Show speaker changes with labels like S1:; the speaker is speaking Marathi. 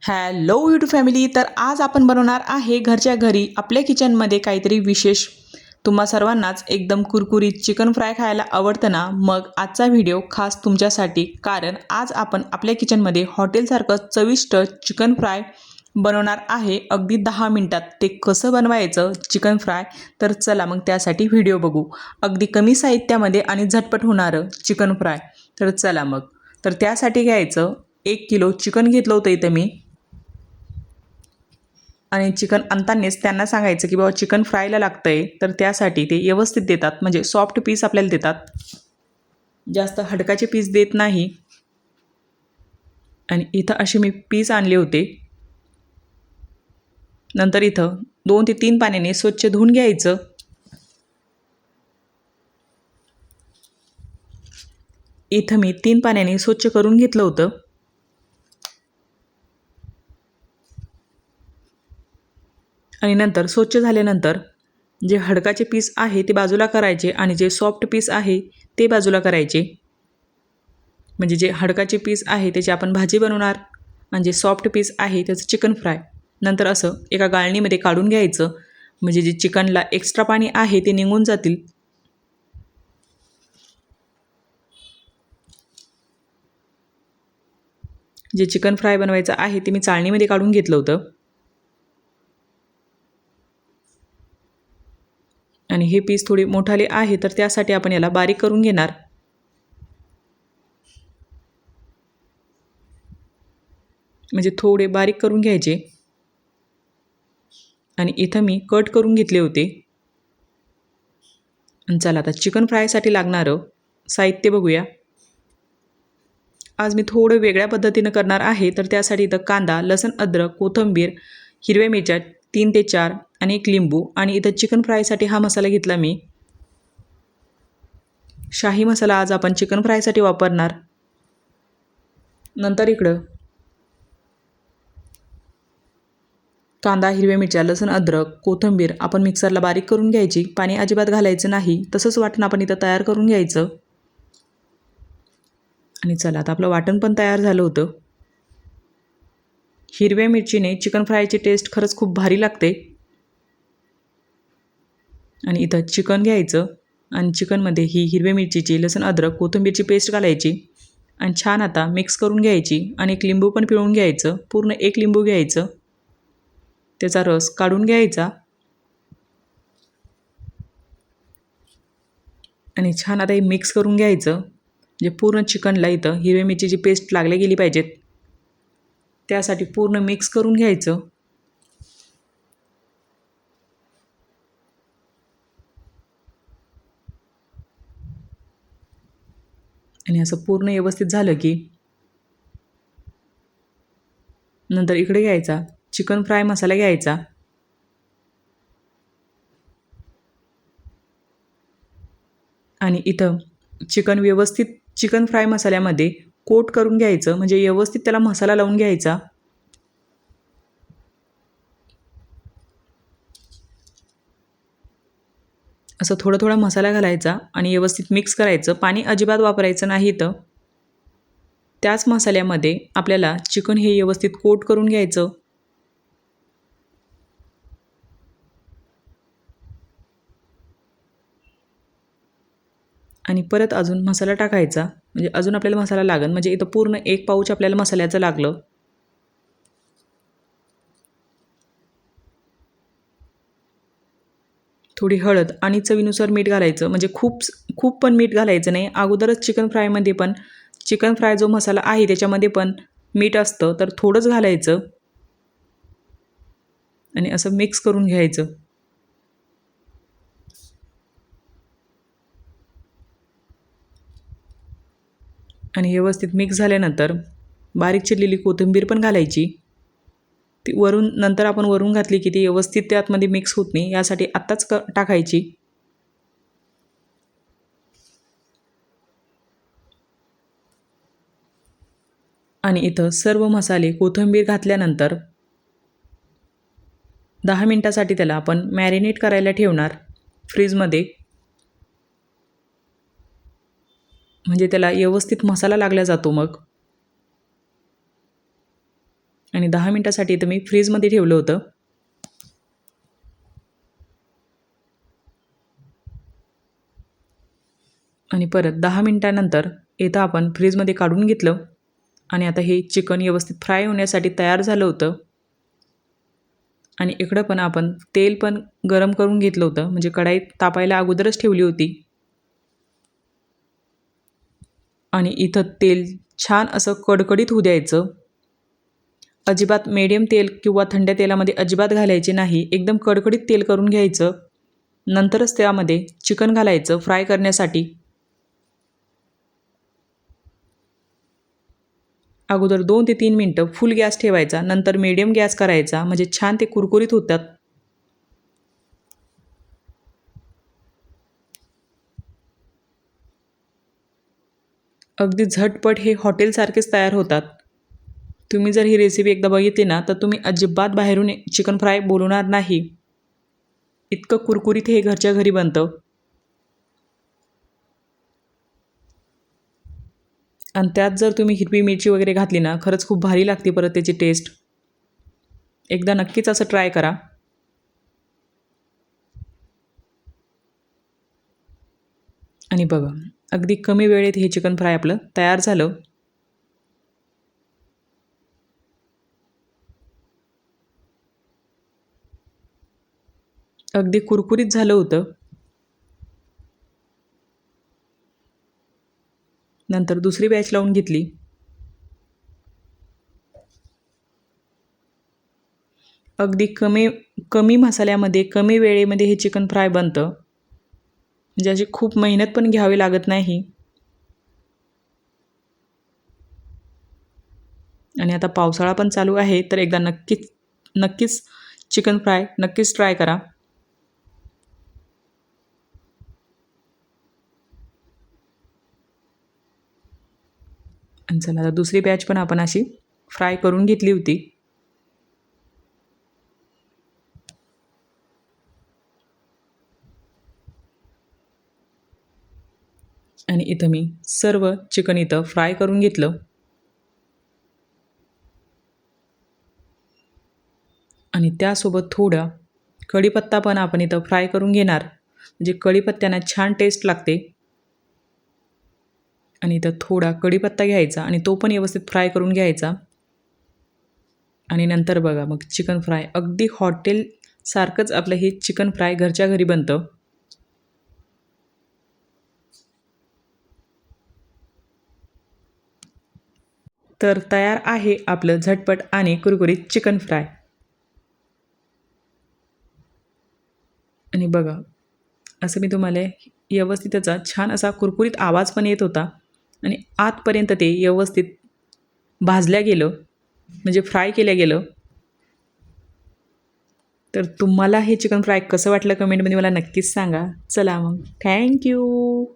S1: Hello YouTube family. तर आज आपण बनवणार आहे घरच्या घरी आपल्या किचनमध्ये काहीतरी विशेष. तुम्हा सर्वांनाच एकदम कुरकुरीत चिकन फ्राय खायला आवडतं ना, मग आजचा व्हिडिओ खास तुमच्यासाठी. कारण आज आपण आपल्या किचनमध्ये हॉटेलसारखं चविष्ट चिकन फ्राय बनवणार आहे अगदी 10 मिनिटात. ते कसं बनवायचं चिकन फ्राय, तर चला मग त्यासाठी व्हिडिओ बघू. अगदी कमी साहित्यामध्ये आणि झटपट होणारं चिकन फ्राय. तर चला मग. तर त्यासाठी घ्यायचं 1 किलो चिकन घेतलं होतं इथं मी. आणि चिकन आणतानाच त्यांना सांगायचं की बाबा चिकन फ्रायला लागतं आहे, तर त्यासाठी ते व्यवस्थित देतात, म्हणजे सॉफ्ट पीस आपल्याला देतात, जास्त हडकाचे पीस देत नाही. आणि इथं असे मी पीस आणले होते. नंतर इथं 2 ते 3 पाण्याने स्वच्छ धुवून घ्यायचं. इथं मी 3 पाण्याने स्वच्छ करून घेतलं होतं. आणि नंतर स्वच्छ झाल्यानंतर जे हडकाचे पीस आहे ते बाजूला करायचे आणि जे सॉफ्ट पीस आहे ते बाजूला करायचे. म्हणजे जे हडकाचे पीस आहे त्याची आपण भाजी बनवणार आणि जे सॉफ्ट पीस आहे त्याचं चिकन फ्राय. नंतर असं एका गाळणीमध्ये काढून घ्यायचं, म्हणजे जे चिकनला एक्स्ट्रा पाणी आहे ते निघून जातील. जे चिकन फ्राय बनवायचं आहे ते मी चाळणीमध्ये काढून घेतलं होतं. आणि हे पीस थोडे मोठाले आहे, तर त्यासाठी आपण याला बारीक करून घेणार. म्हणजे थोडे बारीक करून घ्यायचे. आणि इथं मी कट करून घेतले होते. आणि चला आता चिकन फ्रायसाठी लागणारं साहित्य बघूया. आज मी थोडं वेगळ्या पद्धतीनं करणार आहे. तर त्यासाठी इथं कांदा, लसूण, अद्रक, कोथिंबीर, हिरव्या मिरच्या 3 ते 4 आणि 1 लिंबू. आणि इथं चिकन फ्रायसाठी हा मसाला घेतला मी. शाही मसाला आज आपण चिकन फ्रायसाठी वापरणार. नंतर इकडं कांदा, हिरव्या मिरच्या, लसूण, अद्रक, कोथिंबीर आपण मिक्सरला बारीक करून घ्यायची. पाणी अजिबात घालायचं नाही. तसंच वाटण आपण इथं तयार करून घ्यायचं. आणि चला आता आपलं वाटण पण तयार झालं होतं. हिरव्या मिरचीने चिकन फ्रायची टेस्ट खरंच खूप भारी लागते. आणि इथं चिकन घ्यायचं आणि चिकनमध्ये ही हिरव्या मिरचीची, लसूण, अद्रक, कोथिंबीरची पेस्ट घालायची आणि छान आता मिक्स करून घ्यायची. आणि 1 लिंबू पण पिळून घ्यायचं. पूर्ण 1 लिंबू घ्यायचं, त्याचा रस काढून घ्यायचा. आणि छान आता हे मिक्स करून घ्यायचं. म्हणजे पूर्ण चिकनला इथं हिरव्या मिरचीची पेस्ट लागली गेली पाहिजेत, त्यासाठी पूर्ण मिक्स करून घ्यायचं. आणि असं पूर्ण व्यवस्थित झालं की नंतर इकडे घ्यायचा चिकन फ्राय मसाला घ्यायचा. आणि इथं चिकन व्यवस्थित चिकन फ्राय मसाल्यामध्ये कोट करून घ्यायचं, म्हणजे व्यवस्थित त्याला मसाला लावून घ्यायचा. असं थोडा थोडा मसाला घालायचा आणि व्यवस्थित मिक्स करायचं. पाणी अजिबात वापरायचं नाही. तर त्याच मसाल्यामध्ये आपल्याला चिकन हे व्यवस्थित कोट करून घ्यायचं. आणि परत अजून मसाला टाकायचा, म्हणजे अजून आपल्याला मसाला लागेल. म्हणजे इथं पूर्ण 1 पाऊच आपल्याला मसाल्याचं लागलं. थोडी हळद आणि चवीनुसार मीठ घालायचं. म्हणजे खूप खूप पण मीठ घालायचं नाही. अगोदरच चिकन फ्रायमध्ये पण चिकन फ्राय जो मसाला आहे त्याच्यामध्ये पण मीठ असतं, तर थोडंच घालायचं. आणि असं मिक्स करून घ्यायचं. आणि व्यवस्थित मिक्स झाल्यानंतर बारीक चिरलेली कोथिंबीर पण घालायची. ती वरून नंतर आपण वरून घातली की ती व्यवस्थित त्यातमध्ये मिक्स होत नाही, यासाठी आत्ताच टाकायची. आणि इथं सर्व मसाले कोथिंबीर घातल्यानंतर 10 मिनिटासाठी त्याला आपण मॅरिनेट करायला ठेवणार फ्रीजमध्ये. म्हणजे त्याला व्यवस्थित मसाला लागला जातो मग. आणि 10 मिनटासाठी इथं मी फ्रीजमध्ये ठेवलं होतं. आणि परत 10 मिनटानंतर इथं आपण फ्रीजमध्ये काढून घेतलं आणि आता हे चिकन व्यवस्थित फ्राय होण्यासाठी तयार झालं होतं. आणि इकडं पण आपण तेल पण गरम करून घेतलं होतं, म्हणजे कढाई तापायला अगोदरच ठेवली होती. आणि इथं तेल छान असं कडकडीत होऊ द्यायचं. अजिबात मीडियम तेल किंवा थंड तेलामध्ये अजिबात घालायचे नाही. एकदम कडकडीत तेल करून घ्यायचं. नंतरच त्यामध्ये चिकन घालायचं फ्राय करण्यासाठी. अगोदर 2 ते 3 मिनटं फुल गॅस ठेवायचा, नंतर मीडियम गॅस करायचा, म्हणजे छान ते कुरकुरीत होतात. अगदी झटपट हे हॉटेलसारखेच तयार होतात. तुम्ही जर ही रेसिपी एकदा बघितली ना, तर तुम्ही अजिबात बाहेरून चिकन फ्राय बोलवणार नाही. इतकं कुरकुरीत हे घरच्या घरी बनतं. आणि त्यात जर तुम्ही हिरवी मिरची वगैरे घातली ना, खरंच खूप भारी लागते परत त्याची टेस्ट. एकदा नक्कीच असं ट्राय करा. आणि बघा, अगदी कमी वेळेत हे चिकन फ्राय आपलं तयार झालं. अगदी कुरकुरीत झालं होतं. नंतर दुसरी बॅच लावून घेतली. अगदी कमी कमी मसाल्यामध्ये कमी वेळेमध्ये हे चिकन फ्राय बनतं. म्हणजे अशी खूप मेहनत पण घ्यावी लागत नाही. आणि आता पावसाळा पण चालू आहे, तर एकदा नक्कीच चिकन फ्राय नक्कीच ट्राय करा. आणि चला आता दुसरी बॅच पण आपण अशी फ्राय करून घेतली होती. आणि इथं मी सर्व चिकन इथं फ्राय करून घेतलं. आणि त्यासोबत थोडा कढीपत्ता पण आपण इथं फ्राय करून घेणार, म्हणजे कढीपत्त्यानं छान टेस्ट लागते. आणि इथं थोडा कढीपत्ता घ्यायचा आणि तो पण व्यवस्थित फ्राय करून घ्यायचा. आणि नंतर बघा मग चिकन फ्राय अगदी हॉटेलसारखंच आपलं हे चिकन फ्राय घरच्या घरी बनतं. तर तयार आहे आपलं झटपट आणि कुरकुरीत चिकन फ्राय. आणि बघा, असं मी तुम्हाला व्यवस्थित त्याचा छान असा कुरकुरीत आवाज पण येत होता. आणि आतपर्यंत ते व्यवस्थित भाजल्या गेलं, म्हणजे फ्राय केलं गेलं. तर तुम्हाला हे चिकन फ्राय कसं वाटलं कमेंटमध्ये मला नक्कीच सांगा. चला मग, थँक्यू.